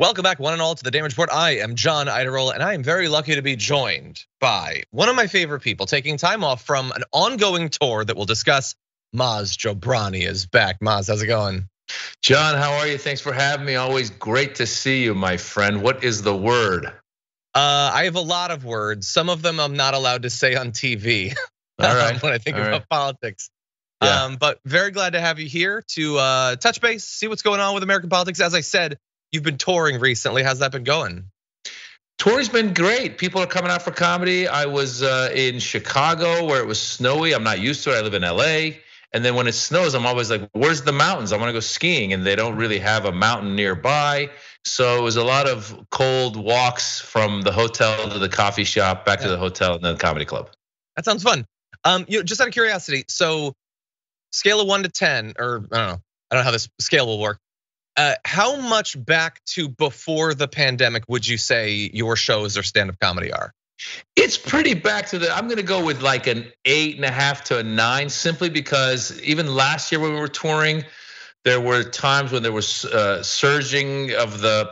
Welcome back, one and all, to the Damage Report. I am John Iderol, and I am very lucky to be joined by one of my favorite people taking time off from an ongoing tour that we'll discuss. Maz Jobrani is back. Maz, how's it going? John, how are you? Thanks for having me. Always great to see you, my friend. What is the word? I have a lot of words. Some of them I'm not allowed to say on TV. All right. When I think about politics. Yeah. But very glad to have you here to touch base, see what's going on with American politics. As I said, you've been touring recently. How's that been going? Touring's been great. People are coming out for comedy. I was in Chicago where it was snowy. I'm not used to it. I live in LA. And then when it snows, I'm always like, where's the mountains? I want to go skiing. And they don't really have a mountain nearby. So it was a lot of cold walks from the hotel to the coffee shop, back to the hotel, and then the comedy club. That sounds fun. Just out of curiosity, so scale of 1 to 10, or I don't know how this scale will work. How much back to before the pandemic would you say your shows or stand-up comedy are? It's pretty back to I'm gonna go with like an 8.5 to a 9, simply because even last year when we were touring, there were times when there was surging of the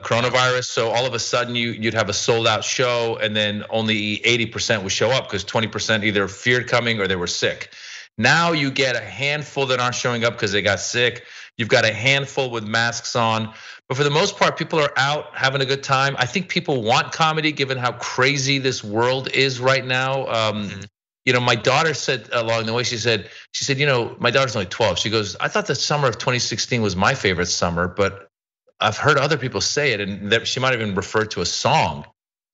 coronavirus. So all of a sudden you'd have a sold out show, and then only 80% would show up because 20% either feared coming or they were sick. Now you get a handful that aren't showing up because they got sick. You've got a handful with masks on, but for the most part, people are out having a good time. I think people want comedy given how crazy this world is right now. My daughter said along the way, she said, my daughter's only 12. She goes, I thought the summer of 2016 was my favorite summer, but I've heard other people say it, and that she might have even referred to a song.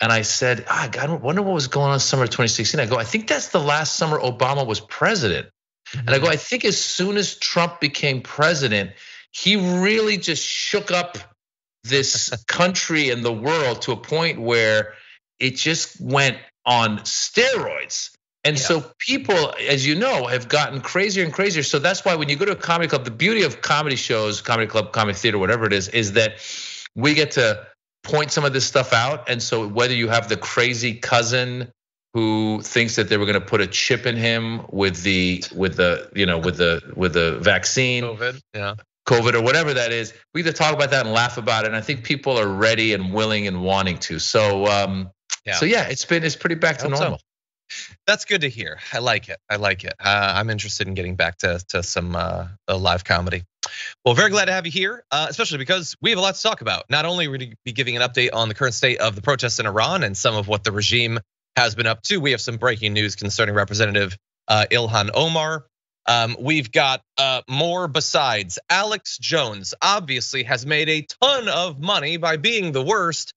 And I said, I wonder what was going on summer of 2016. I go, I think that's the last summer Obama was president. And I go, I think as soon as Trump became president, he really just shook up this country and the world to a point where it just went on steroids. And so people, as you know, have gotten crazier and crazier. So that's why when you go to a comedy club, the beauty of comedy shows, comedy club, comedy theater, whatever it is that we get to point some of this stuff out. And so whether you have the crazy cousin who thinks that they were going to put a chip in him with the vaccine, COVID or whatever that is, we either talk about that and laugh about it. And I think people are ready and willing and wanting to. So it's pretty back to normal. That's good to hear. I like it. I'm interested in getting back to some live comedy. Well, very glad to have you here, especially because we have a lot to talk about. Not only are we going to be giving an update on the current state of the protests in Iran and some of what the regime has been up to. We have some breaking news concerning Representative Ilhan Omar. We've got more besides. Alex Jones obviously has made a ton of money by being the worst.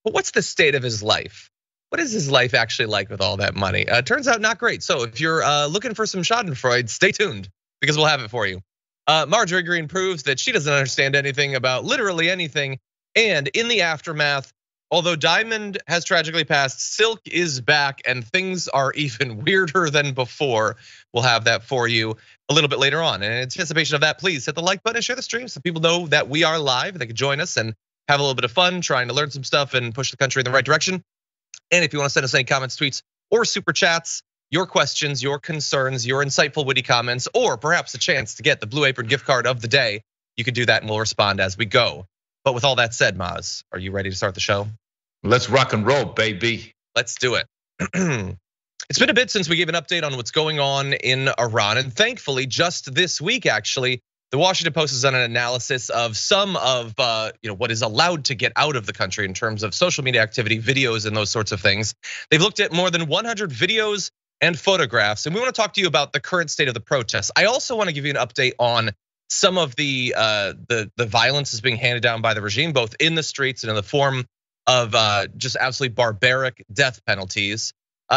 But what's the state of his life? What is his life actually like with all that money? Turns out not great. So if you're looking for some schadenfreude, stay tuned because we'll have it for you. Marjorie Greene proves that she doesn't understand anything about literally anything. And in the aftermath, although Diamond has tragically passed, Silk is back and things are even weirder than before. We'll have that for you a little bit later on. And in anticipation of that, please hit the like button and share the stream so people know that we are live. They can join us and have a little bit of fun trying to learn some stuff and push the country in the right direction. And if you want to send us any comments, tweets, or super chats, your questions, your concerns, your insightful, witty comments, or perhaps a chance to get the Blue Apron gift card of the day, you can do that and we'll respond as we go. But with all that said, Maz, are you ready to start the show? Let's rock and roll, baby. Let's do it. It's been a bit since we gave an update on what's going on in Iran. And thankfully, just this week, actually, the Washington Post has done an analysis of some of what is allowed to get out of the country in terms of social media activity, videos, and those sorts of things. They've looked at more than 100 videos and photographs. And we want to talk to you about the current state of the protests. I also want to give you an update on some of the violence that's being handed down by the regime, both in the streets and in the form of just absolutely barbaric death penalties.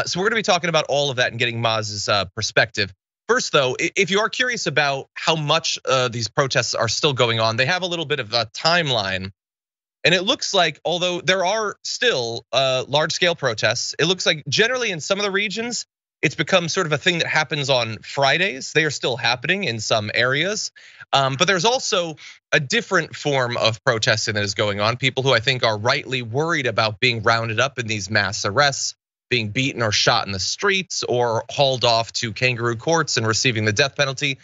So we're gonna be talking about all of that and getting Maz's perspective. First though, if you are curious about how much these protests are still going on, they have a little bit of a timeline. And it looks like, although there are still large scale protests, it looks like generally in some of the regions, it's become sort of a thing that happens on Fridays. They are still happening in some areas. But there's also a different form of protesting that is going on. People who I think are rightly worried about being rounded up in these mass arrests, being beaten or shot in the streets or hauled off to kangaroo courts and receiving the death penalty.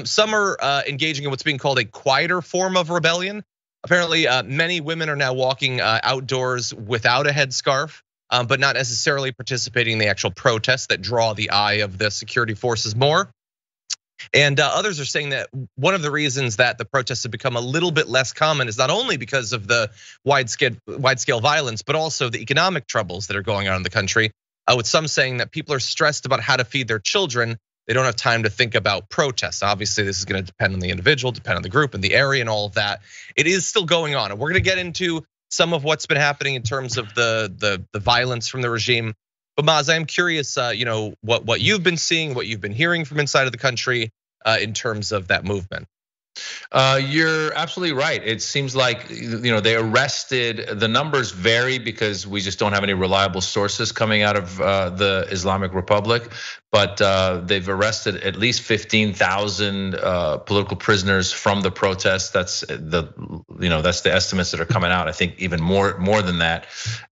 Some are engaging in what's being called a quieter form of rebellion. Apparently, many women are now walking outdoors without a headscarf, but not necessarily participating in the actual protests that draw the eye of the security forces more. And others are saying that one of the reasons that the protests have become a little bit less common is not only because of the wide scale violence, but also the economic troubles that are going on in the country. With some saying that people are stressed about how to feed their children. They don't have time to think about protests. Obviously, this is going to depend on the individual, depend on the group and the area and all of that. It is still going on. And we're going to get into some of what's been happening in terms of the violence from the regime. But Maz, I am curious, what you've been seeing, what you've been hearing from inside of the country in terms of that movement. You're absolutely right. It seems like they arrested. The numbers vary because we just don't have any reliable sources coming out of the Islamic Republic. But they've arrested at least 15,000 political prisoners from the protests. That's the estimates that are coming out. I think even more than that.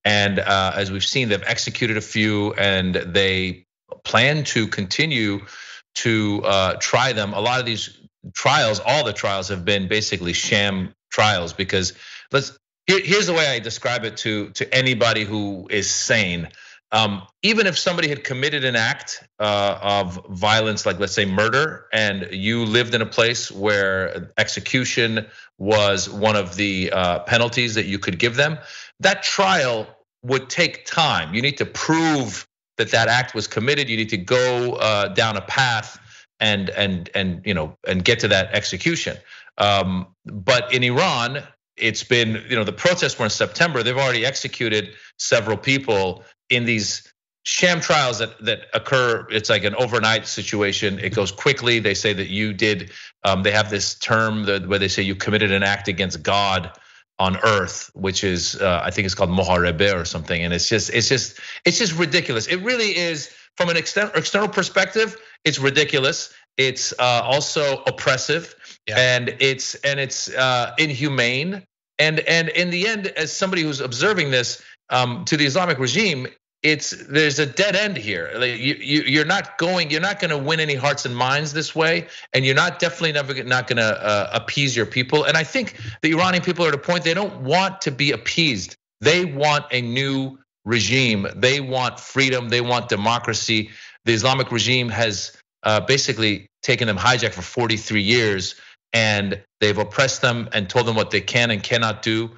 And as we've seen, they've executed a few, and they plan to continue to try them. A lot of these trials, all the trials have been basically sham trials, because here's the way I describe it to anybody who is sane. Even if somebody had committed an act of violence, like let's say murder, and you lived in a place where execution was one of the penalties that you could give them, that trial would take time. You need to prove that act was committed. You need to go down a path and get to that execution. But in Iran, it's been, the protests were in September. They've already executed several people in these sham trials that occur. It's like an overnight situation. It goes quickly. They say that you did. They have this term where they say you committed an act against God on earth, which is I think it's called moharebe or something. And it's just ridiculous. It really is. From an external perspective, it's ridiculous. It's also oppressive, and it's inhumane. And in the end, as somebody who's observing this, to the Islamic regime, there's a dead end here. Like you're not going to win any hearts and minds this way, and you're definitely not going to appease your people. And I think the Iranian people are at a point they don't want to be appeased. They want a new regime. They want freedom. They want democracy. The Islamic regime has basically taken them hijack for 43 years, and they've oppressed them and told them what they can and cannot do.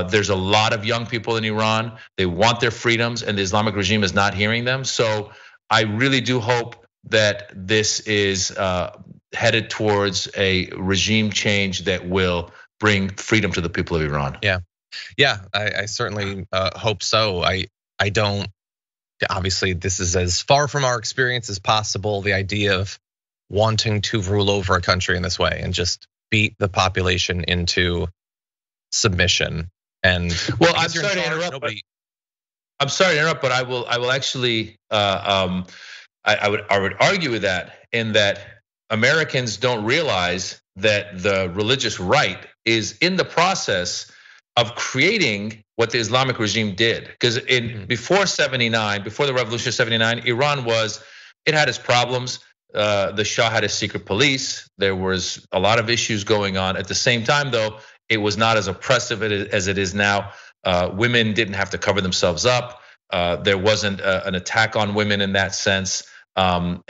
There's a lot of young people in Iran. They want their freedoms, and the Islamic regime is not hearing them. So I really do hope that this is headed towards a regime change that will bring freedom to the people of Iran. Yeah, I certainly hope so. I don't. Obviously, this is as far from our experience as possible. The idea of wanting to rule over a country in this way and just beat the population into submission. And well, I'm sorry to interrupt. I'm sorry to interrupt, but I will actually. I would argue with that, in that Americans don't realize that the religious right is in the process of creating what the Islamic regime did. Because before '79, before the revolution of '79, Iran it had its problems. The Shah had a secret police. There was a lot of issues going on. At the same time, though, it was not as oppressive as it is now. Women didn't have to cover themselves up. There wasn't an attack on women in that sense. But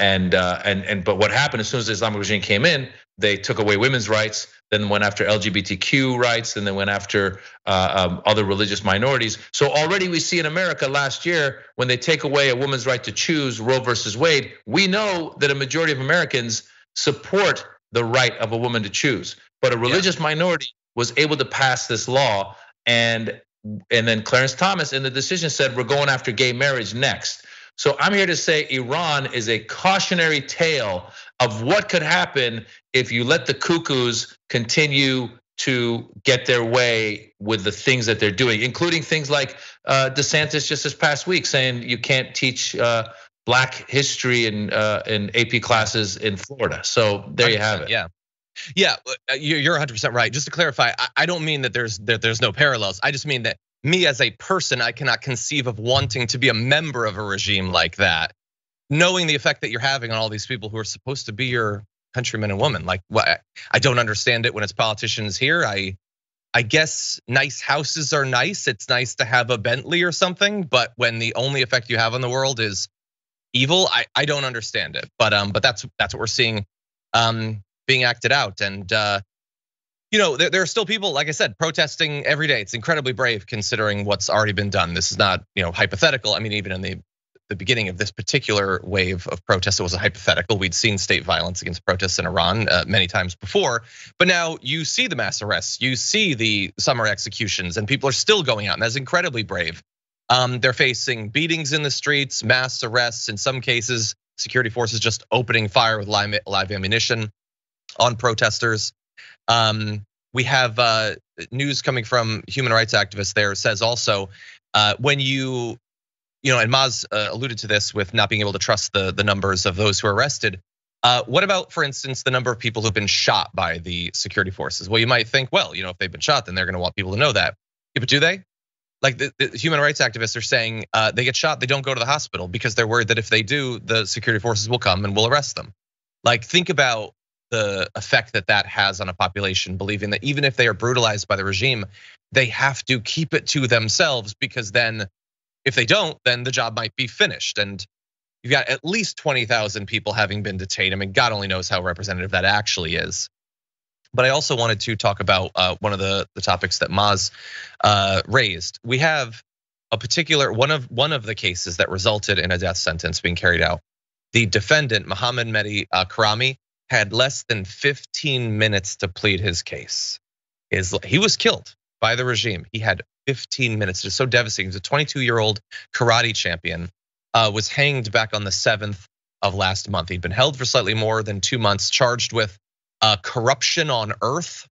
what happened as soon as the Islamic regime came in, they took away women's rights, then went after LGBTQ rights, and then went after other religious minorities. So already we see in America last year, when they take away a woman's right to choose, Roe versus Wade, we know that a majority of Americans support the right of a woman to choose. But a religious minority was able to pass this law, and then Clarence Thomas in the decision said, we're going after gay marriage next. So I'm here to say Iran is a cautionary tale of what could happen if you let the cuckoos continue to get their way with the things that they're doing, including things like DeSantis just this past week saying you can't teach Black history in AP classes in Florida. So there you have it. Yeah, you're 100% right. Just to clarify, I don't mean that there's no parallels. I just mean that me as a person, I cannot conceive of wanting to be a member of a regime like that, knowing the effect that you're having on all these people who are supposed to be your countrymen and women. Like, I don't understand it when it's politicians here. I I guess nice houses are nice. It's nice to have a Bentley or something, but when the only effect you have on the world is evil, I don't understand it. But that's what we're seeing being acted out. And there are still people, like I said, protesting every day. It's incredibly brave considering what's already been done. This is not hypothetical. I mean, even in the beginning of this particular wave of protests, it was a hypothetical. We'd seen state violence against protests in Iran many times before, but now you see the mass arrests, you see the summer executions, and people are still going out, and that's incredibly brave. They're facing beatings in the streets, mass arrests, in some cases, security forces just opening fire with live ammunition on protesters. We have news coming from human rights activists there says also when and Maz alluded to this with not being able to trust the numbers of those who are arrested. What about, for instance, the number of people who've been shot by the security forces? Well, you might think, well, if they've been shot, then they're gonna want people to know that. Yeah, but do they? Like the human rights activists are saying they get shot, they don't go to the hospital because they're worried that if they do, the security forces will come and will arrest them. Like, think about the effect that has on a population, believing that even if they are brutalized by the regime, they have to keep it to themselves, because then if they don't, then the job might be finished. And you've got at least 20,000 people having been detained. I mean, God only knows how representative that actually is. But I also wanted to talk about one of the topics that Maz raised. We have a particular one of the cases that resulted in a death sentence being carried out. The defendant, Mohammed Mehdi Karami, had less than 15 minutes to plead his case. He was killed by the regime. He had 15 minutes. It's so devastating. He was a 22-year-old karate champion, was hanged back on the 7th of last month. He'd been held for slightly more than 2 months, charged with corruption on earth.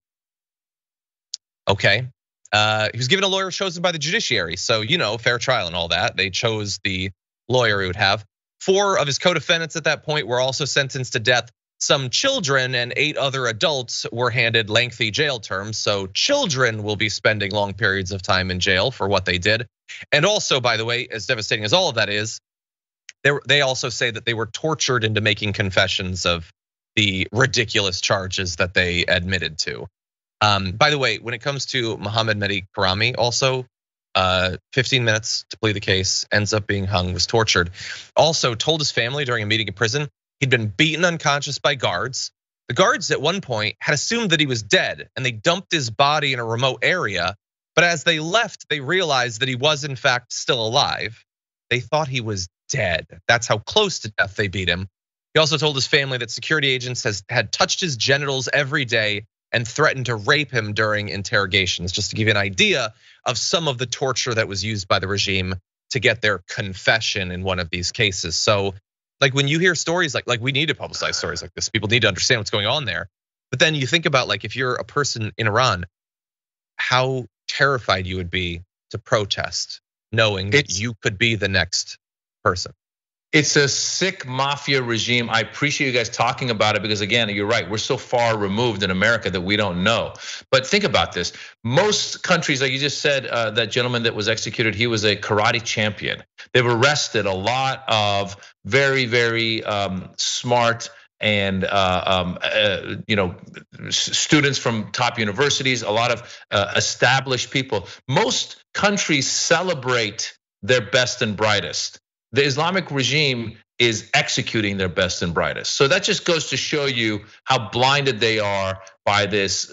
Okay, he was given a lawyer chosen by the judiciary, so fair trial and all that. They chose the lawyer he would have. 4 of his co-defendants at that point were also sentenced to death. Some children and 8 other adults were handed lengthy jail terms. So children will be spending long periods of time in jail for what they did. And also, by the way, as devastating as all of that is, they also say that they were tortured into making confessions of the ridiculous charges that they admitted to. By the way, when it comes to Mohammed Mehdi Karami, also 15 minutes to plead the case, ends up being hung, was tortured. Also told his family during a meeting in prison, he'd been beaten unconscious by guards. The guards at one point had assumed that he was dead and they dumped his body in a remote area. But as they left, they realized that he was in fact still alive. They thought he was dead. That's how close to death they beat him. He also told his family that security agents had touched his genitals every day and threatened to rape him during interrogations, just to give you an idea of some of the torture that was used by the regime to get their confession in one of these cases. So, like, when you hear stories like we need to publicize stories like this, people need to understand what's going on there. But then you think about, like, if you're a person in Iran, how terrified you would be to protest, knowing that you could be the next person. It's a sick mafia regime. I appreciate you guys talking about it because, again, you're right. We're so far removed in America that we don't know. But think about this. Most countries, like you just said, that gentleman that was executed, he was a karate champion. They've arrested a lot of very, very smart and students from top universities, a lot of established people. Most countries celebrate their best and brightest. The Islamic regime is executing their best and brightest. So that just goes to show you how blinded they are by this,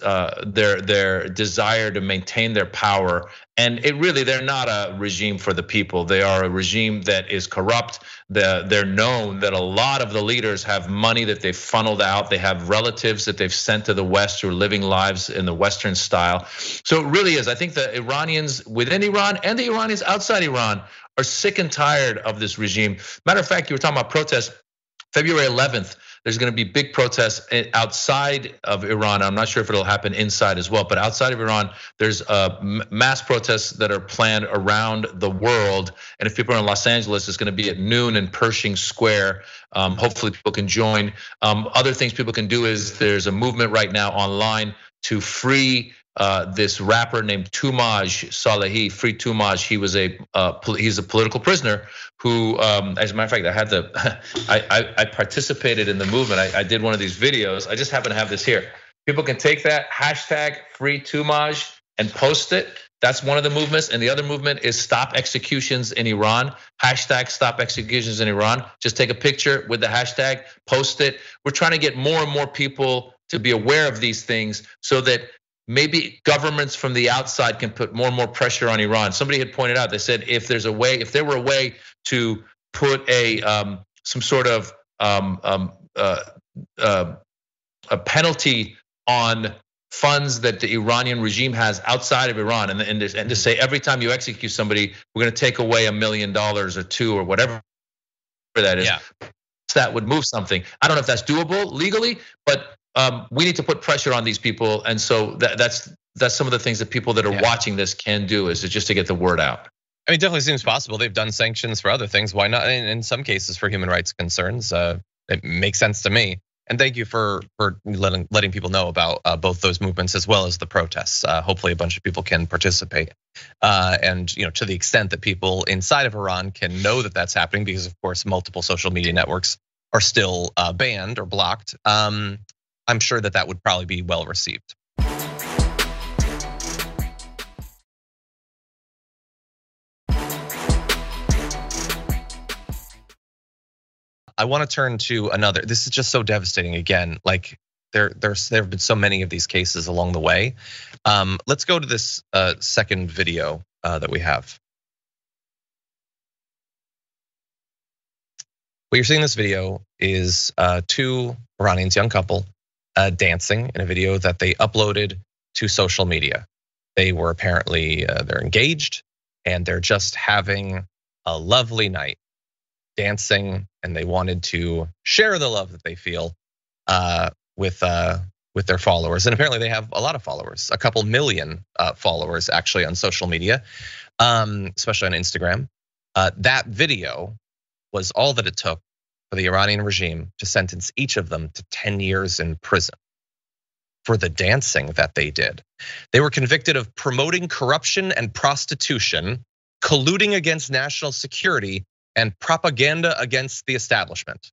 their desire to maintain their power. And they're not a regime for the people. They are a regime that is corrupt. They're known that a lot of the leaders have money that they've funneled out. They have relatives that they've sent to the West who are living lives in the Western style. So it really is. I think the Iranians within Iran and the Iranians outside Iran are sick and tired of this regime. Matter of fact, you were talking about protests. February 11th, there's going to be big protests outside of Iran. I'm not sure if it'll happen inside as well, but outside of Iran, there's mass protests that are planned around the world. And if people are in Los Angeles, it's going to be at noon in Pershing Square. Hopefully people can join. Other things people can do is there's a movement right now online to free this rapper named Tumaj Salehi, free Tumaj. He's a political prisoner who, as a matter of fact, I participated in the movement. I did one of these videos. I just happen to have this here. People can take that hashtag free Tumaj and post it. That's one of the movements. And the other movement is stop executions in Iran. Hashtag stop executions in Iran. Just take a picture with the hashtag, post it. We're trying to get more and more people to be aware of these things so that maybe governments from the outside can put more and more pressure on Iran. Somebody had pointed out, they said if there were a way to put some sort of a penalty on funds that the Iranian regime has outside of Iran, and to say every time you execute somebody, we're going to take away $1 million or $2 million or whatever that is. Yeah. That would move something. I don't know if that's doable legally, but we need to put pressure on these people, and so that's some of the things that people that are watching this can do, is just to get the word out. I mean, it definitely seems possible. They've done sanctions for other things. Why not? In some cases, for human rights concerns, it makes sense to me. And thank you for letting people know about both those movements as well as the protests. Hopefully, a bunch of people can participate, and to the extent that people inside of Iran can know that that's happening, because of course multiple social media networks are still banned or blocked. I'm sure that would probably be well received. I want to turn to another. This is just so devastating. Again, like there have been so many of these cases along the way. Let's go to this second video that we have. What you're seeing in this video is two Iranians, young couple, dancing in a video that they uploaded to social media. They were apparently they're engaged and they're just having a lovely night, dancing, and they wanted to share the love that they feel with their followers. And apparently they have a lot of followers, a couple million followers actually on social media, especially on Instagram. That video was all that it took for the Iranian regime to sentence each of them to 10 years in prison for the dancing that they did. They were convicted of promoting corruption and prostitution, colluding against national security, and propaganda against the establishment.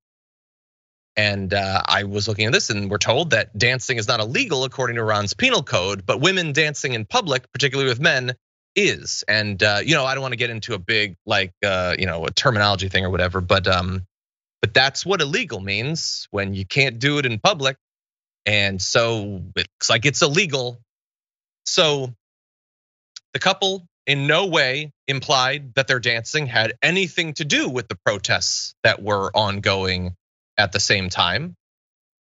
And I was looking at this, and we're told that dancing is not illegal according to Iran's penal code, but women dancing in public, particularly with men, is. And I don't want to get into a big a terminology thing or whatever, but that's what illegal means when you can't do it in public. And so it looks like it's illegal. So the couple in no way implied that their dancing had anything to do with the protests that were ongoing at the same time.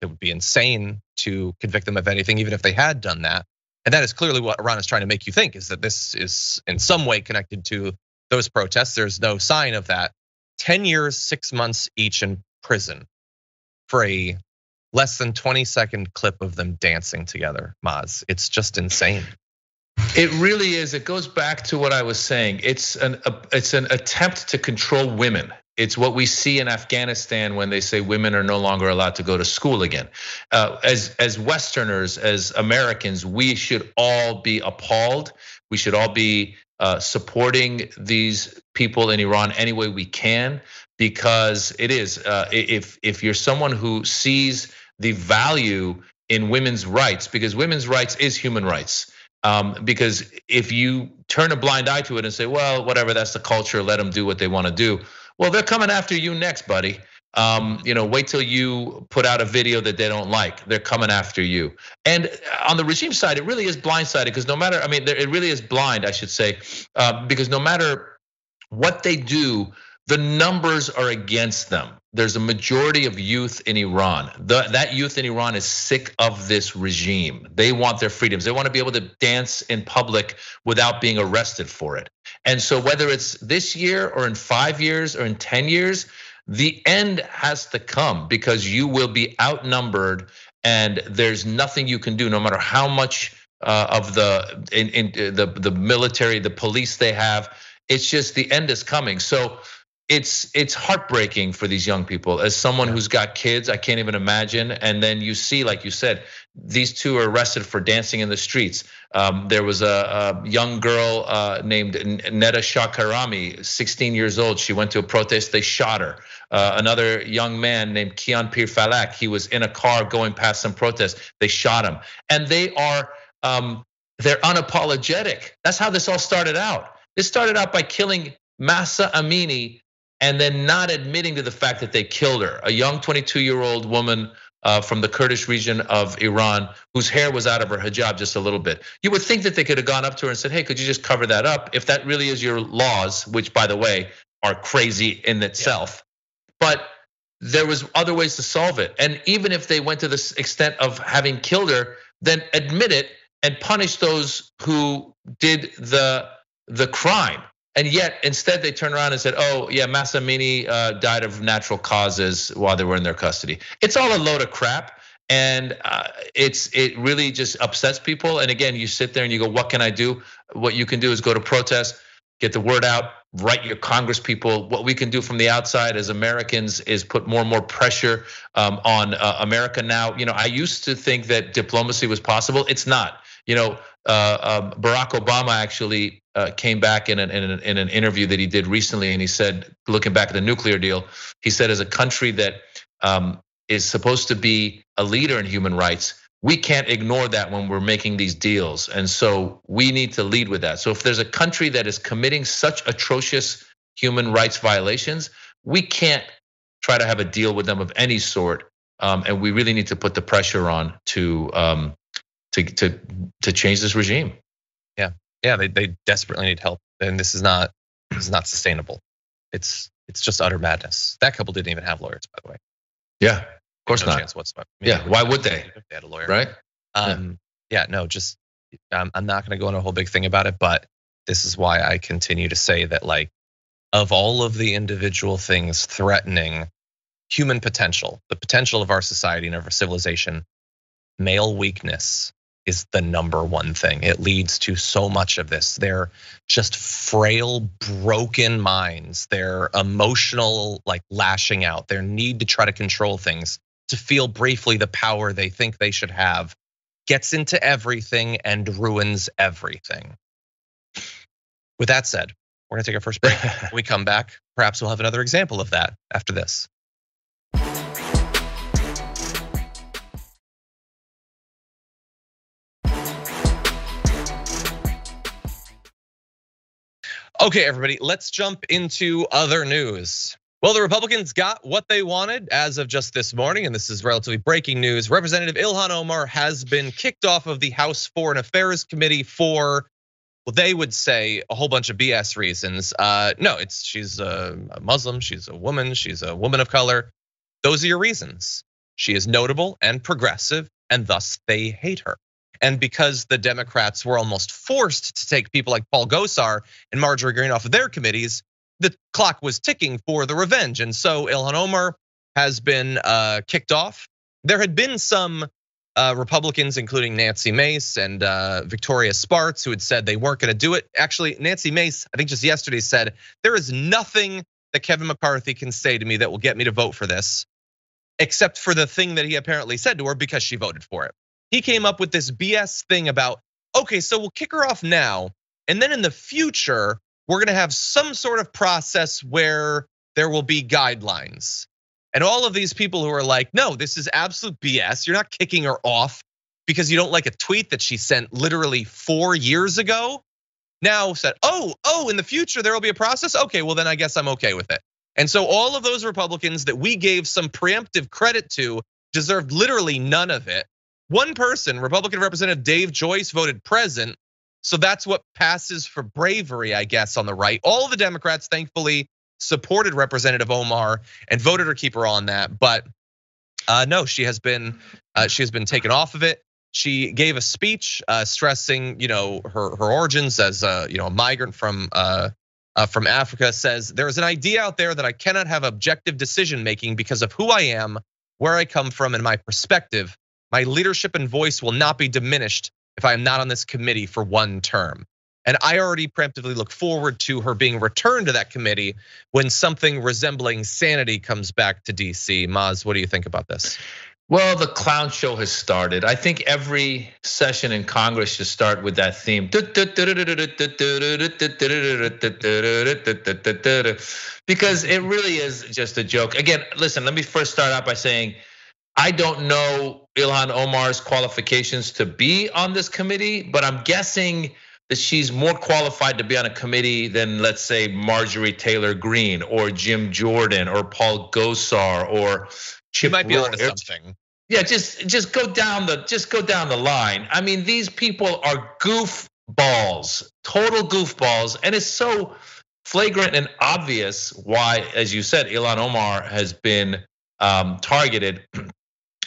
It would be insane to convict them of anything, even if they had done that. And that is clearly what Iran is trying to make you think, is that this is in some way connected to those protests. There's no sign of that. 10 years, 6 months each in prison for a less than 20-second clip of them dancing together, Maz. It's just insane. It really is. It goes back to what I was saying. It's an attempt to control women. It's what we see in Afghanistan when they say women are no longer allowed to go to school again. As Westerners, as Americans, we should all be appalled. We should all be supporting these people in Iran any way we can, because it is. If you're someone who sees the value in women's rights, because women's rights is human rights. Because if you turn a blind eye to it and say, well, whatever, that's the culture, let them do what they want to do. Well, they're coming after you next, buddy. Wait till you put out a video that they don't like. They're coming after you. And on the regime side, it really is blindsided, because it really is blind, I should say, because no matter what they do, the numbers are against them. There's a majority of youth in Iran. That youth in Iran is sick of this regime. They want their freedoms. They want to be able to dance in public without being arrested for it. And so whether it's this year or in 5 years or in 10 years, the end has to come, because you will be outnumbered and there's nothing you can do, no matter how much of the military, the police they have. It's just the end is coming. So it's heartbreaking for these young people. As someone who's got kids, I can't even imagine. And then you see, like you said, these two are arrested for dancing in the streets. There was a young girl named Neda Shakarami, 16 years old. She went to a protest, they shot her. Another young man named Kian Pir Falak, he was in a car going past some protests, they shot him. And they are they're unapologetic. That's how this all started out. This started out by killing Mahsa Amini and then not admitting to the fact that they killed her, a young 22-year-old woman from the Kurdish region of Iran whose hair was out of her hijab just a little bit. You would think that they could have gone up to her and said, hey, could you just cover that up? If that really is your laws, which by the way, are crazy in itself. But there was other ways to solve it. And even if they went to the extent of having killed her, then admit it and punish those who did the crime. And yet, instead, they turned around and said, "Oh, yeah, Mahsa Amini died of natural causes while they were in their custody." It's all a load of crap, and it really just upsets people. And again, you sit there and you go, "What can I do?" What you can do is go to protest, get the word out, write your Congress people. What we can do from the outside as Americans is put more and more pressure on America now. I used to think that diplomacy was possible. It's not. Barack Obama actually came back in an interview that he did recently, and he said, looking back at the nuclear deal, he said, as a country that is supposed to be a leader in human rights, we can't ignore that when we're making these deals. And so we need to lead with that. So if there's a country that is committing such atrocious human rights violations, we can't try to have a deal with them of any sort. And we really need to put the pressure on to change this regime. Yeah, they desperately need help, and this is not sustainable. It's just utter madness. That couple didn't even have lawyers, by the way. Yeah, of course no not. Chance whatsoever. Yeah, why would they? If they had a lawyer, right? Yeah, no, just I'm not going to go into a whole big thing about it, but this is why I continue to say that, like, of all of the individual things threatening human potential, the potential of our society and of our civilization, male weakness is the number one thing. It leads to so much of this. They're just frail, broken minds. Their emotional, like, lashing out, their need to try to control things, to feel briefly the power they think they should have, gets into everything and ruins everything. With that said, we're gonna take our first break. When we come back, perhaps we'll have another example of that after this. Okay, everybody, let's jump into other news. Well, the Republicans got what they wanted as of just this morning, and this is relatively breaking news. Representative Ilhan Omar has been kicked off of the House Foreign Affairs Committee for, well, they would say a whole bunch of BS reasons. No, she's a Muslim, she's a woman of color. Those are your reasons. She is notable and progressive, and thus they hate her. And because the Democrats were almost forced to take people like Paul Gosar and Marjorie Greene off of their committees, the clock was ticking for the revenge. And so Ilhan Omar has been kicked off. There had been some Republicans, including Nancy Mace and Victoria Spartz, who had said they weren't gonna do it. Actually, Nancy Mace, I think just yesterday, said, there is nothing that Kevin McCarthy can say to me that will get me to vote for this, except for the thing that he apparently said to her because she voted for it. He came up with this BS thing about, okay, so we'll kick her off now, and then in the future, we're gonna have some sort of process where there will be guidelines. And all of these people who are like, no, this is absolute BS. You're not kicking her off because you don't like a tweet that she sent literally 4 years ago. Now said, oh, in the future, there will be a process. Okay, well then I guess I'm okay with it. And so all of those Republicans that we gave some preemptive credit to deserved literally none of it. One person, Republican Representative Dave Joyce, voted present. So that's what passes for bravery, I guess, on the right. All of the Democrats, thankfully, supported Representative Omar and voted her keep her on that. But no, she has been taken off of it. She gave a speech stressing, her origins as a migrant from Africa. Says there is an idea out there that I cannot have objective decision making because of who I am, where I come from, and my perspective. My leadership and voice will not be diminished if I am not on this committee for one term. And I already preemptively look forward to her being returned to that committee when something resembling sanity comes back to DC. Maz, what do you think about this? Well, the clown show has started. I think every session in Congress should start with that theme. Because it really is just a joke. Again, listen, let me first start out by saying, I don't know Ilhan Omar's qualifications to be on this committee, but I'm guessing that she's more qualified to be on a committee than, let's say, Marjorie Taylor Greene or Jim Jordan or Paul Gosar or Chip She might be Roy. onto something. Yeah, just go down the line. I mean, these people are goofballs, total goofballs, and it's so flagrant and obvious why, as you said, Ilhan Omar has been targeted.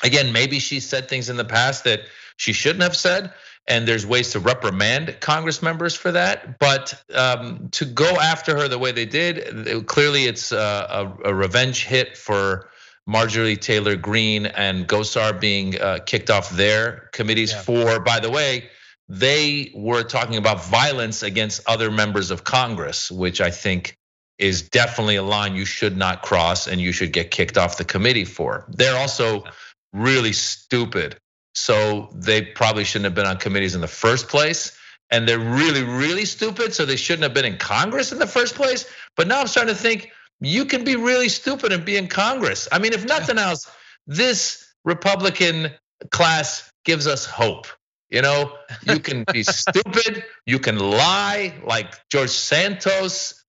Again, maybe she said things in the past that she shouldn't have said, and there's ways to reprimand Congress members for that. But to go after her the way they did, clearly it's a revenge hit for Marjorie Taylor Greene and Gosar being kicked off their committees for, by the way, they were talking about violence against other members of Congress, which I think is definitely a line you should not cross and you should get kicked off the committee for. They're also really stupid. So they probably shouldn't have been on committees in the first place. And they're really, really stupid. So they shouldn't have been in Congress in the first place. But now I'm starting to think you can be really stupid and be in Congress. I mean, if nothing else, this Republican class gives us hope. You know, you can be stupid, you can lie like George Santos,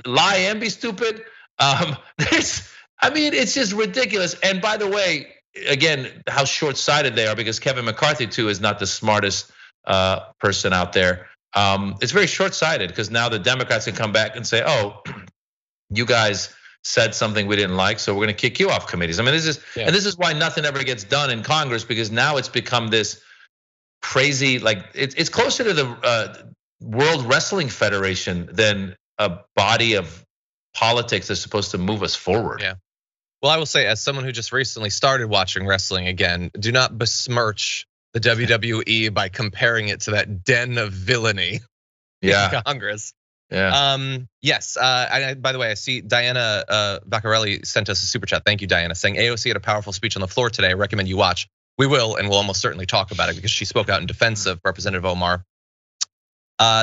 lie and be stupid. It's just ridiculous. And by the way, again, how short-sighted they are, because Kevin McCarthy too is not the smartest person out there. It's very short-sighted because now the Democrats can come back and say, "Oh, you guys said something we didn't like, so we're going to kick you off committees." I mean, this is why nothing ever gets done in Congress, because now it's become this crazy, like it's closer to the World Wrestling Federation than a body of politics that's supposed to move us forward. Yeah. Well, I will say, as someone who just recently started watching wrestling again, do not besmirch the WWE by comparing it to that den of villainy in Congress. Yeah. Yes. By the way, I see Diana Vaccarelli sent us a super chat. Thank you, Diana, saying AOC had a powerful speech on the floor today. I recommend you watch. We will, and we'll almost certainly talk about it because she spoke out in defense of Representative Omar.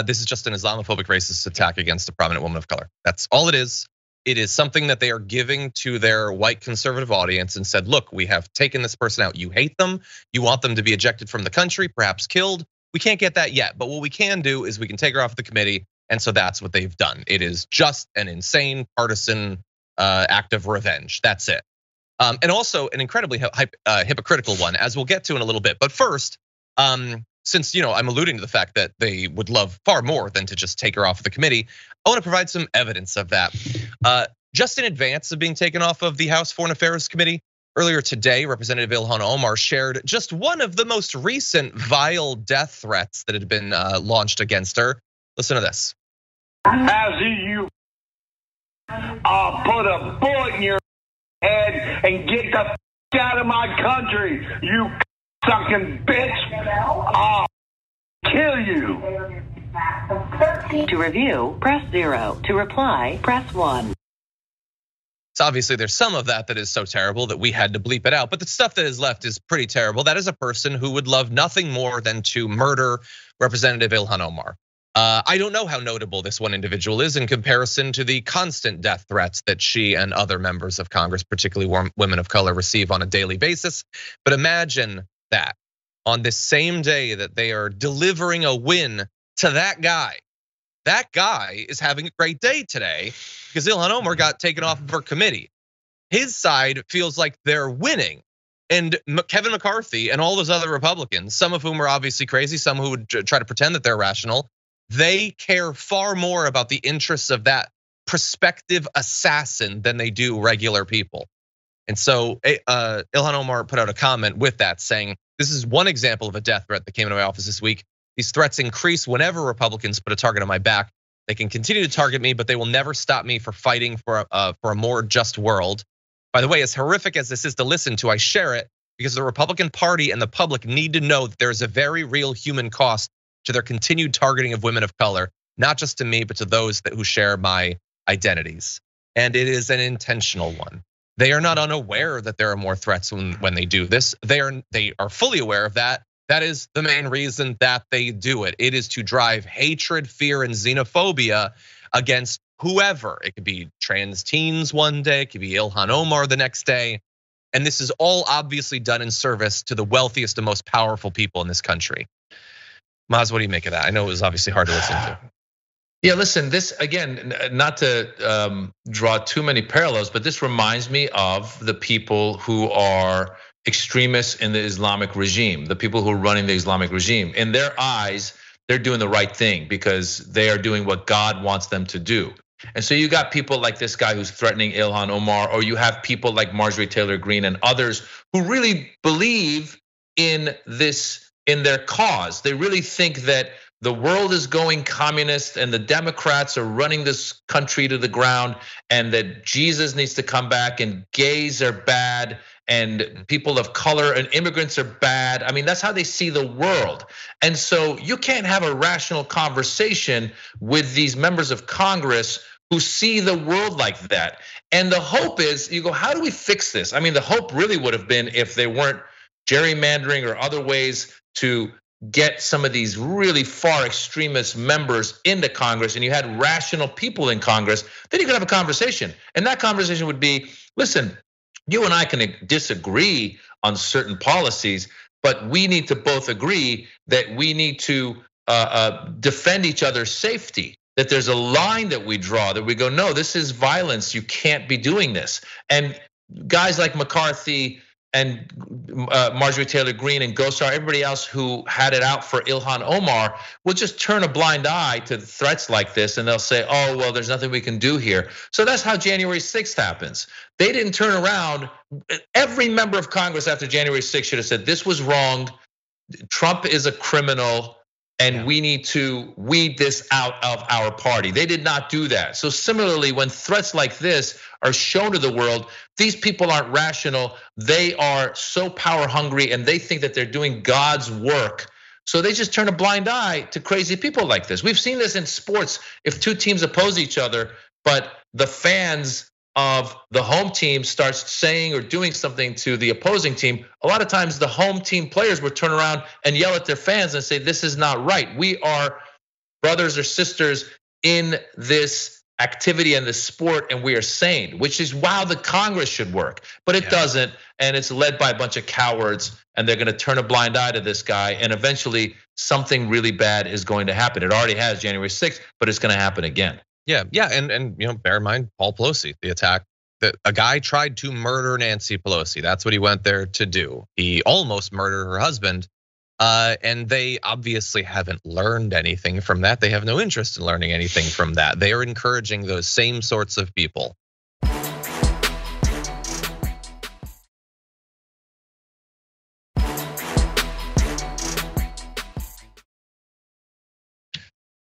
This is just an Islamophobic racist attack against a prominent woman of color. That's all it is. It is something that they are giving to their white conservative audience and said, look, we have taken this person out. You hate them. You want them to be ejected from the country, perhaps killed. We can't get that yet. But what we can do is we can take her off the committee. And so that's what they've done. It is just an insane partisan act of revenge. That's it. And also an incredibly hypocritical one, as we'll get to in a little bit. But first, since I'm alluding to the fact that they would love far more than to just take her off of the committee, I want to provide some evidence of that. Just in advance of being taken off of the House Foreign Affairs Committee, earlier today, Representative Ilhan Omar shared just one of the most recent vile death threats that had been launched against her. Listen to this. As you put a bullet in your head and get the out of my country, you sucking bitch. I'll kill you. To review, press 0. To reply, press 1. So obviously there's some of that is so terrible that we had to bleep it out, but the stuff that is left is pretty terrible. That is a person who would love nothing more than to murder Representative Ilhan Omar. I don't know how notable this one individual is in comparison to the constant death threats that she and other members of Congress, particularly women of color, receive on a daily basis. But imagine that on this same day that they are delivering a win to that guy is having a great day today because Ilhan Omar got taken off of her committee. His side feels like they're winning. And Kevin McCarthy and all those other Republicans, some of whom are obviously crazy, some who would try to pretend that they're rational, they care far more about the interests of that prospective assassin than they do regular people. And so Ilhan Omar put out a comment with that saying, this is one example of a death threat that came into my office this week. These threats increase whenever Republicans put a target on my back. They can continue to target me, but they will never stop me for fighting for a more just world. By the way, as horrific as this is to listen to, I share it because the Republican Party and the public need to know that there is a very real human cost to their continued targeting of women of color, not just to me, but to those who share my identities. And it is an intentional one. They are not unaware that there are more threats when they do this. They are fully aware of that. That is the main reason that they do it. It is to drive hatred, fear, and xenophobia against whoever. It could be trans teens one day, it could be Ilhan Omar the next day. And this is all obviously done in service to the wealthiest and most powerful people in this country. Maz, what do you make of that? I know it was obviously hard to listen to. Yeah, listen, this again, not to draw too many parallels, but this reminds me of the people who are extremists in the Islamic regime, the people who are running the Islamic regime. In their eyes, they're doing the right thing because they are doing what God wants them to do. And so you got people like this guy who's threatening Ilhan Omar, or you have people like Marjorie Taylor Greene and others who really believe in this, in their cause. They really think that the world is going communist and the Democrats are running this country to the ground, and that Jesus needs to come back, and gays are bad, and people of color and immigrants are bad. I mean, that's how they see the world. And so you can't have a rational conversation with these members of Congress who see the world like that. And the hope is, you go, how do we fix this? I mean, the hope really would have been if they weren't gerrymandering or other ways to get some of these really far extremist members into Congress, and you had rational people in Congress, then you could have a conversation. And that conversation would be, listen, you and I can disagree on certain policies, but we need to both agree that we need to defend each other's safety, that there's a line that we draw, that we go, no, this is violence, you can't be doing this. And guys like McCarthy and Marjorie Taylor Greene and Gosar, everybody else who had it out for Ilhan Omar, will just turn a blind eye to threats like this, and they'll say, oh, well, there's nothing we can do here. So that's how January 6th happens. They didn't turn around. Every member of Congress after January 6th should have said, this was wrong, Trump is a criminal, and we need to weed this out of our party. They did not do that. So similarly, when threats like this are shown to the world, these people aren't rational. They are so power hungry, and they think that they're doing God's work. So they just turn a blind eye to crazy people like this. We've seen this in sports. If two teams oppose each other, but the fans of the home team starts saying or doing something to the opposing team, a lot of times the home team players would turn around and yell at their fans and say, this is not right. We are brothers or sisters in this activity and this sport, and we are sane, which is how the Congress should work. But it doesn't, and it's led by a bunch of cowards, and they're gonna turn a blind eye to this guy, and eventually something really bad is going to happen. It already has January 6th, but it's gonna happen again. Yeah, and bear in mind Paul Pelosi, the attack that a guy tried to murder Nancy Pelosi. That's what he went there to do. He almost murdered her husband, and they obviously haven't learned anything from that. They have no interest in learning anything from that. They are encouraging those same sorts of people.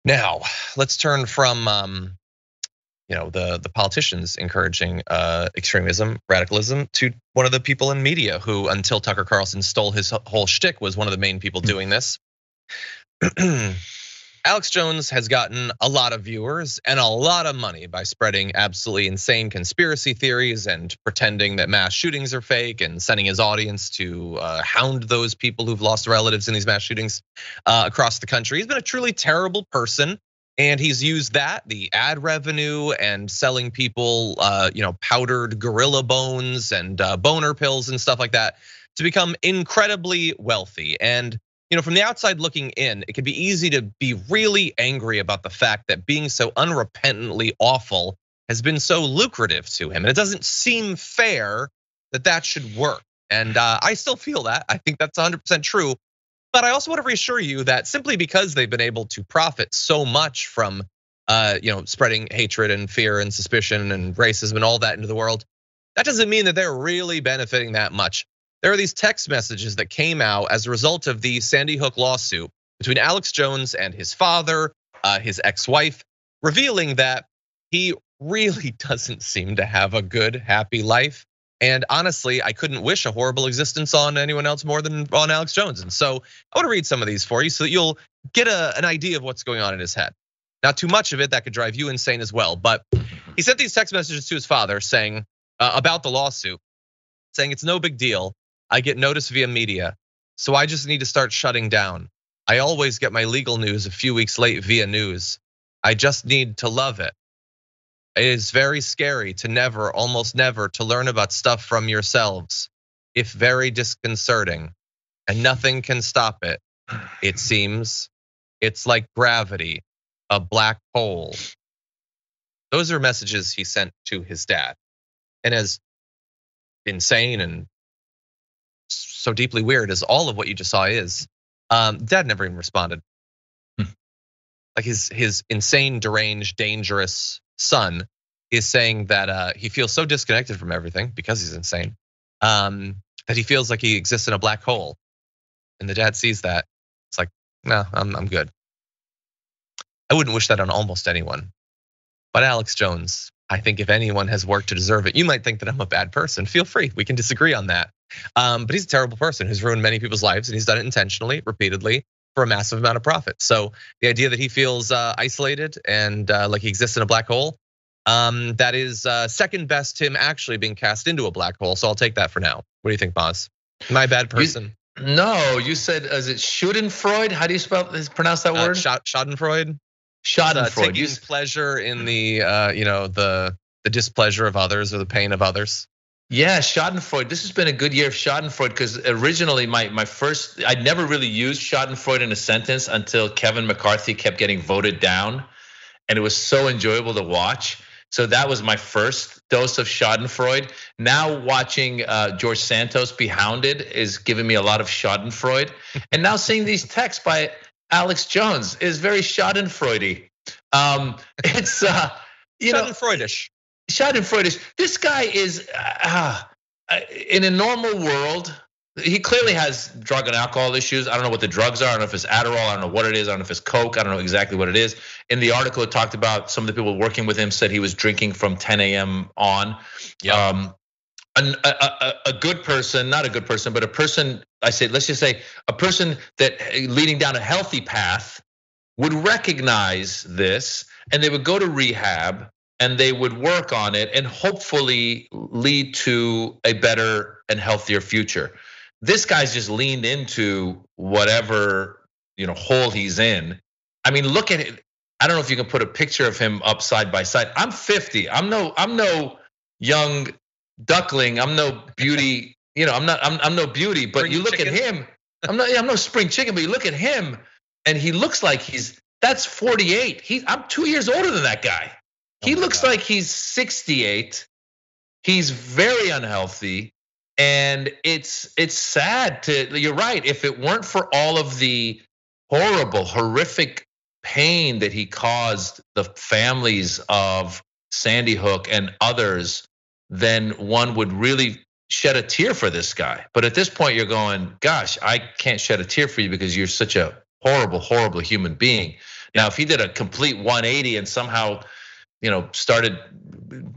Now, let's turn from the politicians encouraging extremism, radicalism, to one of the people in media who, until Tucker Carlson stole his whole shtick, was one of the main people doing this. Alex Jones has gotten a lot of viewers and a lot of money by spreading absolutely insane conspiracy theories and pretending that mass shootings are fake, and sending his audience to hound those people who've lost relatives in these mass shootings across the country. He's been a truly terrible person, and he's used that, the ad revenue and selling people powdered gorilla bones and boner pills and stuff like that, to become incredibly wealthy. And from the outside looking in, it can be easy to be really angry about the fact that being so unrepentantly awful has been so lucrative to him. And it doesn't seem fair that that should work. And I still feel that. I think that's 100% true. But I also want to reassure you that simply because they've been able to profit so much from spreading hatred and fear and suspicion and racism and all that into the world, that doesn't mean that they're really benefiting that much. There are these text messages that came out as a result of the Sandy Hook lawsuit between Alex Jones and his father, his ex-wife, revealing that he really doesn't seem to have a good, happy life. And honestly, I couldn't wish a horrible existence on anyone else more than on Alex Jones. And so I want to read some of these for you so that you'll get an idea of what's going on in his head. Not too much of it, that could drive you insane as well. But he sent these text messages to his father saying about the lawsuit, saying it's no big deal. I get noticed via media, so I just need to start shutting down. I always get my legal news a few weeks late via news. I just need to love it. It is very scary to never, almost never, to learn about stuff from yourselves. If very disconcerting, and nothing can stop it. It seems it's like gravity, a black hole. Those are messages he sent to his dad. And as insane and so deeply weird as all of what you just saw is, dad never even responded. Like his insane, deranged, dangerous son is saying that he feels so disconnected from everything because he's insane, that he feels like he exists in a black hole. And the dad sees that. It's like, no, I'm good. I wouldn't wish that on almost anyone. But Alex Jones, I think if anyone has worked to deserve it, you might think that I'm a bad person. Feel free, we can disagree on that. But he's a terrible person who's ruined many people's lives, and he's done it intentionally, repeatedly, for a massive amount of profit. So the idea that he feels isolated and like he exists in a black hole, that is second best to him actually being cast into a black hole. So I'll take that for now. What do you think, Maz? Am I a bad person? No, you said, is it Schadenfreude? How do you pronounce that word? Schadenfreude. Schadenfreude. Taking pleasure in the the displeasure of others or the pain of others. Yeah, Schadenfreude. This has been a good year of Schadenfreude because originally my first, I'd never really used Schadenfreude in a sentence until Kevin McCarthy kept getting voted down, and it was so enjoyable to watch. So that was my first dose of Schadenfreude. Now watching George Santos be hounded is giving me a lot of Schadenfreude, and now seeing these texts by Alex Jones is very Schadenfreudy. It's Schadenfreudish. Schadenfreudish. This guy is in a normal world. He clearly has drug and alcohol issues. I don't know what the drugs are. I don't know if it's Adderall. I don't know what it is. I don't know if it's Coke. I don't know exactly what it is. In the article, it talked about some of the people working with him said he was drinking from 10 a.m. on. Yep. A good person, not a good person, but a person, let's just say a person that leading down a healthy path would recognize this, and they would go to rehab and they would work on it and hopefully lead to a better and healthier future. This guy's just leaned into whatever hole he's in. I mean, look at it. I don't know if you can put a picture of him up side by side. I'm 50. I'm no young duckling. I'm no beauty. I'm no beauty. But Spring you look chicken. at him. I'm no spring chicken. But you look at him, and he looks like that's 48. I'm 2 years older than that guy. He looks like he's 68. He's very unhealthy, and it's sad you're right. If it weren't for all of the horrible, horrific pain that he caused the families of Sandy Hook and others, then one would really shed a tear for this guy. But at this point, you're going, gosh, I can't shed a tear for you because you're such a horrible, horrible human being. Now, if he did a complete 180 and somehow started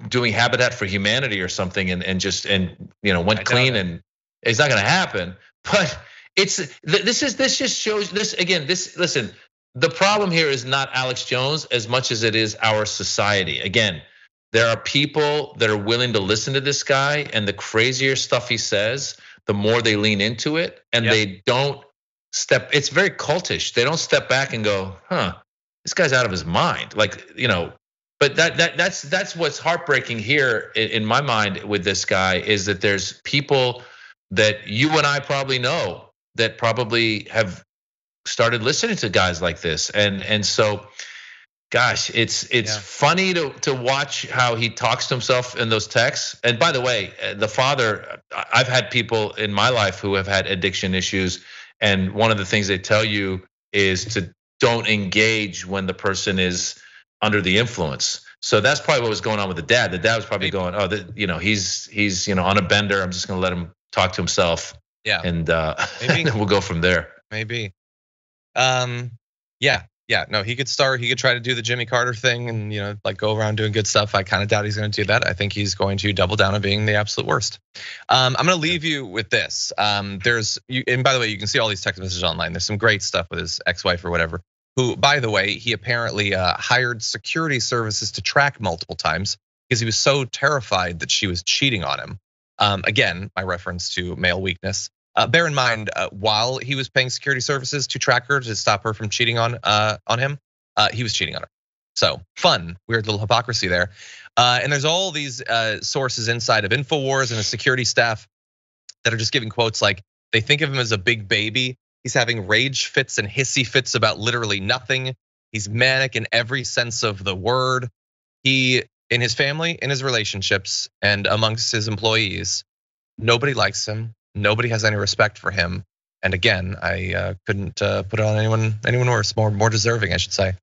doing Habitat for Humanity or something and went clean, and it's not going to happen. But this just shows this again. Listen, the problem here is not Alex Jones as much as it is our society. Again, there are people that are willing to listen to this guy, and the crazier stuff he says, the more they lean into it, and they don't step. It's very cultish. They don't step back and go, this guy's out of his mind. But that's what's heartbreaking here in my mind with this guy is that there's people that you and I probably know that probably have started listening to guys like this, and so, gosh, it's funny to watch how he talks to himself in those texts. And by the way, the father, I've had people in my life who have had addiction issues, and one of the things they tell you is to don't engage when the person is under the influence. So that's probably what was going on with the dad. The dad was probably going, he's on a bender. I'm just going to let him talk to himself. Yeah. And we'll go from there. Maybe. Yeah. No, he could try to do the Jimmy Carter thing and go around doing good stuff. I kind of doubt he's going to do that. I think he's going to double down on being the absolute worst. I'm going to leave you with this. And by the way, you can see all these text messages online. There's some great stuff with his ex-wife or whatever, who, by the way, he apparently hired security services to track multiple times because he was so terrified that she was cheating on him. Again, my reference to male weakness. Bear in mind, while he was paying security services to track her to stop her from cheating on him, he was cheating on her. So fun, weird little hypocrisy there. And there's all these sources inside of InfoWars and the security staff that are just giving quotes like they think of him as a big baby. He's having rage fits and hissy fits about literally nothing. He's manic in every sense of the word. He, in his family, in his relationships, and amongst his employees, nobody likes him. Nobody has any respect for him. And again, I couldn't put it on anyone worse, more deserving, I should say.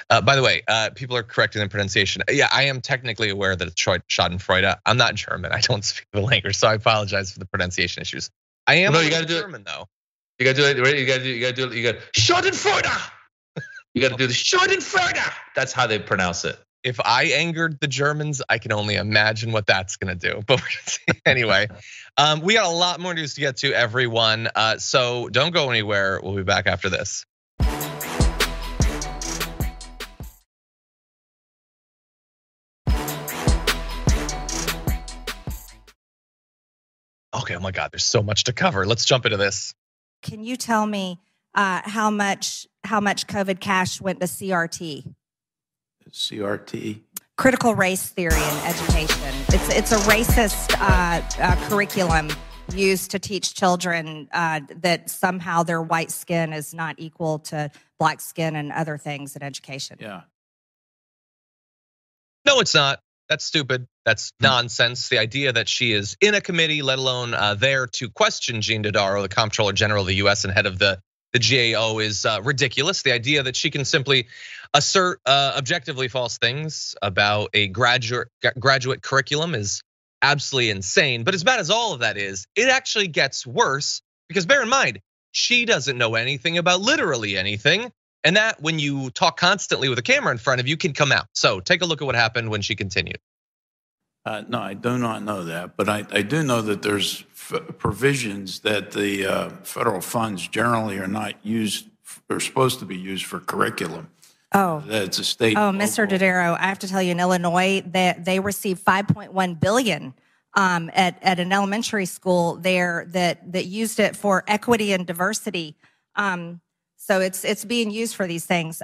By the way, people are correcting the pronunciation. Yeah, I am technically aware that it's Schadenfreude. I'm not German. I don't speak the language, so I apologize for the pronunciation issues. I am German though. You gotta do it. Ready? You gotta do it. You got Schadenfreude. You gotta do the Schadenfreude. That's how they pronounce it. If I angered the Germans, I can only imagine what that's gonna do. But we're gonna see anyway. We got a lot more news to get to, everyone. So don't go anywhere. We'll be back after this. Okay, oh my God, there's so much to cover. Let's jump into this. Can you tell me how much COVID cash went to CRT? CRT? Critical race theory in education. It's a racist curriculum used to teach children that somehow their white skin is not equal to black skin and other things in education. Yeah. No, it's not. That's stupid. That's nonsense. The idea that she is in a committee, let alone there to question Jean Dodaro, the Comptroller General of the US and head of the GAO, is ridiculous. The idea that she can simply assert objectively false things about a graduate curriculum is absolutely insane. But as bad as all of that is, it actually gets worse because bear in mind, she doesn't know anything about literally anything. And that when you talk constantly with a camera in front of you can come out. So take a look at what happened when she continued. No, I do not know that, but I do know that there's provisions that the federal funds generally are not used, are supposed to be used for curriculum. Oh, that's a state. Oh, Mr. Dodaro, I have to tell you, in Illinois, they received $5.1 billion at an elementary school there that used it for equity and diversity. So it's being used for these things.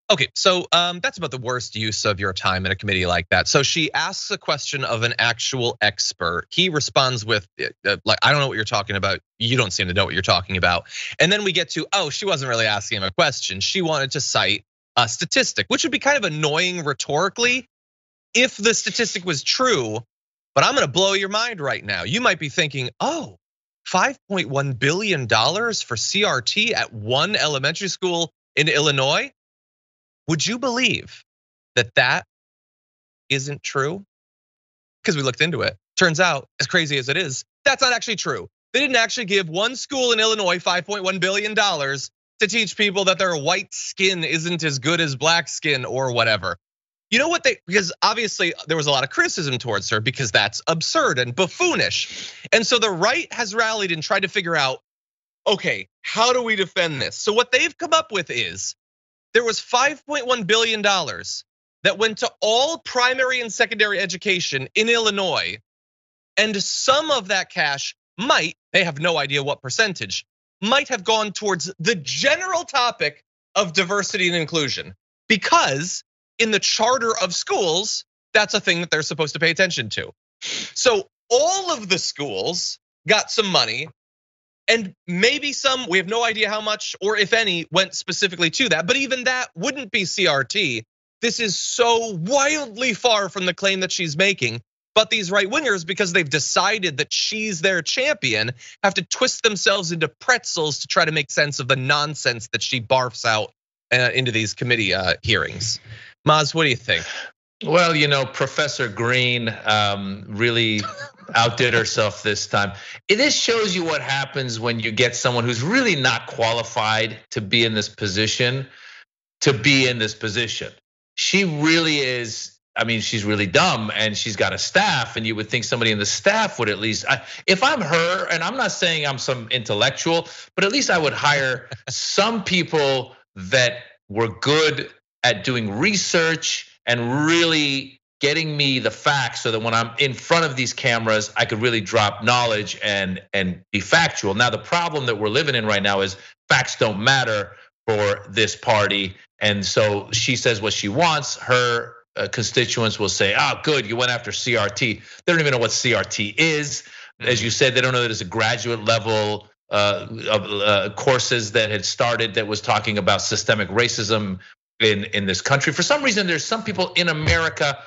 Okay, so that's about the worst use of your time in a committee like that. So she asks a question of an actual expert. He responds with, like, I don't know what you're talking about. You don't seem to know what you're talking about. And then we get to, oh, she wasn't really asking him a question. She wanted to cite a statistic, which would be kind of annoying rhetorically if the statistic was true. But I'm gonna blow your mind right now. You might be thinking, oh, $5.1 billion for CRT at one elementary school in Illinois? Would you believe that that isn't true? Because we looked into it. Turns out, as crazy as it is, that's not actually true. They didn't actually give one school in Illinois $5.1 billion to teach people that their white skin isn't as good as black skin or whatever. You know what because obviously there was a lot of criticism towards her because that's absurd and buffoonish. And so the right has rallied and tried to figure out, okay, how do we defend this? So what they've come up with is there was $5.1 billion that went to all primary and secondary education in Illinois. And some of that cash they have no idea what percentage, might have gone towards the general topic of diversity and inclusion. Because in the charter of schools, that's a thing that they're supposed to pay attention to. So all of the schools got some money, and maybe some, we have no idea how much or if any went specifically to that, but even that wouldn't be CRT. This is so wildly far from the claim that she's making. But these right wingers, because they've decided that she's their champion, have to twist themselves into pretzels to try to make sense of the nonsense that she barfs out into these committee hearings. Maz, what do you think? Well, Professor Greene really outdid herself this time. This shows you what happens when you get someone who's really not qualified to be in this position, She really is, she's really dumb and she's got a staff, and you would think somebody in the staff would at least, if I'm her, and I'm not saying I'm some intellectual, but at least I would hire some people that were good at doing research and really getting me the facts so that when I'm in front of these cameras, I could really drop knowledge and be factual. Now, the problem that we're living in right now is facts don't matter. for this party. And so she says what she wants. Her constituents will say, oh, good, you went after CRT. They don't even know what CRT is. As you said, they don't know that it's a graduate level of courses that had started that was talking about systemic racism in this country. For some reason, there's some people in America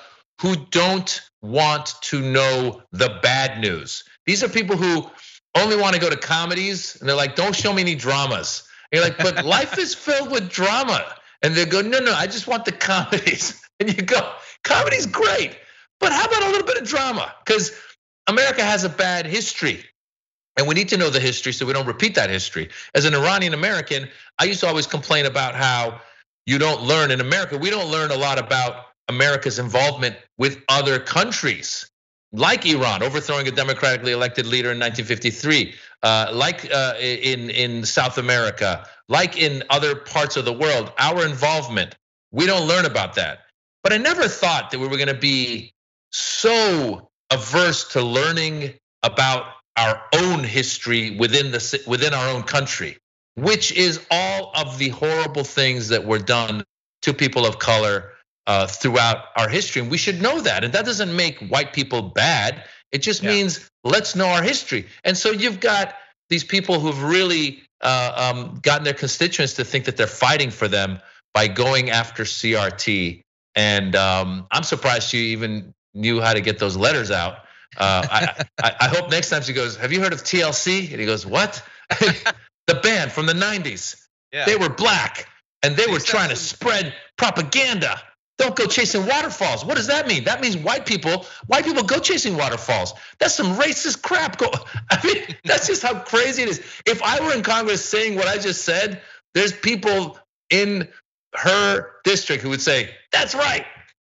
who don't want to know the bad news. These are people who only want to go to comedies, and they're like, don't show me any dramas. And you're like, but life is filled with drama. And they go, no, I just want the comedies. And you go, comedy's great, but how about a little bit of drama? Because America has a bad history. And we need to know the history so we don't repeat that history. As an Iranian American, I used to always complain about how you don't learn in America. We don't learn a lot about America's involvement with other countries, like Iran, overthrowing a democratically elected leader in 1953, like in South America, like in other parts of the world, our involvement. We don't learn about that. But I never thought that we were gonna be so averse to learning about our own history within our own country, which is all of the horrible things that were done to people of color throughout our history. And we should know that. And that doesn't make white people bad. It just means let's know our history. And so you've got these people who've really gotten their constituents to think that they're fighting for them by going after CRT. And I'm surprised she even knew how to get those letters out. I hope next time she goes, have you heard of TLC? And he goes, what? The band from the 90s. Yeah. They were black and they were trying to spread propaganda. Don't go chasing waterfalls. What does that mean? That means white people go chasing waterfalls. That's some racist crap. I mean, that's just how crazy it is. If I were in Congress saying what I just said, there's people in her district who would say, that's right.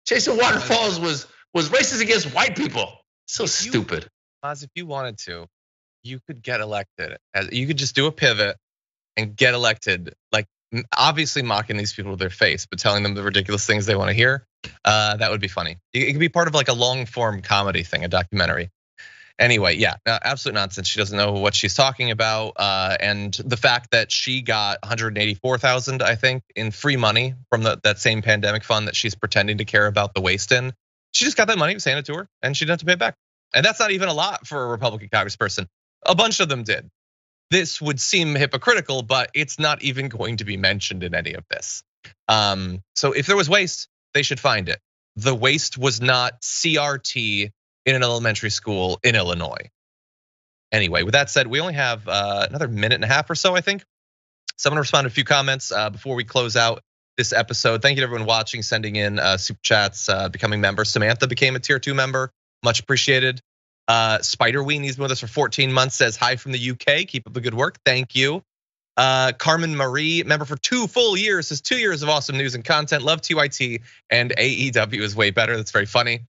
Chasing waterfalls was racist against white people. So stupid. Maz, if you wanted to, you could get elected. You could just do a pivot and get elected, like obviously mocking these people to their face, but telling them the ridiculous things they want to hear. That would be funny. It could be part of like a long form comedy thing, a documentary. Anyway, yeah, absolute nonsense. She doesn't know what she's talking about. And the fact that she got $184,000, I think, in free money from that same pandemic fund that she's pretending to care about the waste in. She just got that money, was handed to her, and she didn't have to pay it back. And that's not even a lot for a Republican congressperson. A bunch of them did. This would seem hypocritical, but it's not even going to be mentioned in any of this. So if there was waste, they should find it. The waste was not CRT in an elementary school in Illinois. Anyway, with that said, we only have another minute and a half or so, I think. So I'm gonna respond to a few comments before we close out this episode. Thank you to everyone watching, sending in super chats, becoming members. Samantha became a tier 2 member, much appreciated. Spiderween, he's been with us for 14 months, says hi from the UK. Keep up the good work, thank you. Carmen Marie, member for 2 full years, says 2 years of awesome news and content. Love TYT and AEW is way better. That's very funny.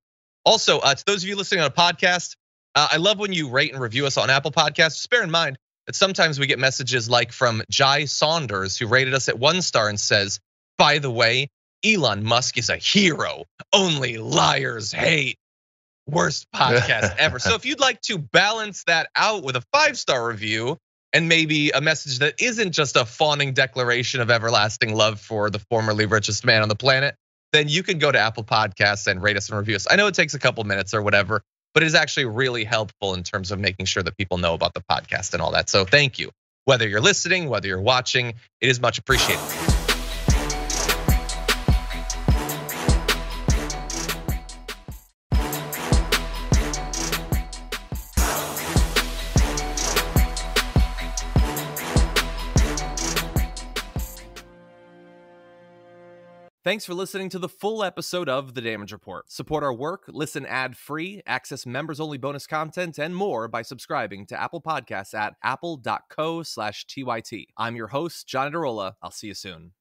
Also, to those of you listening on a podcast, I love when you rate and review us on Apple Podcasts. Just bear in mind that sometimes we get messages like from Jai Saunders, who rated us at 1 star and says, by the way, Elon Musk is a hero. Only liars hate. Worst podcast ever. So if you'd like to balance that out with a 5-star review and maybe a message that isn't just a fawning declaration of everlasting love for the formerly richest man on the planet, then you can go to Apple Podcasts and rate us and review us. I know it takes a couple minutes or whatever, but it is actually really helpful in terms of making sure that people know about the podcast and all that. So thank you. Whether you're listening, whether you're watching, it is much appreciated. Thanks for listening to the full episode of The Damage Report. Support our work, listen ad-free, access members-only bonus content, and more by subscribing to Apple Podcasts at apple.co/TYT. I'm your host, John Adarola. I'll see you soon.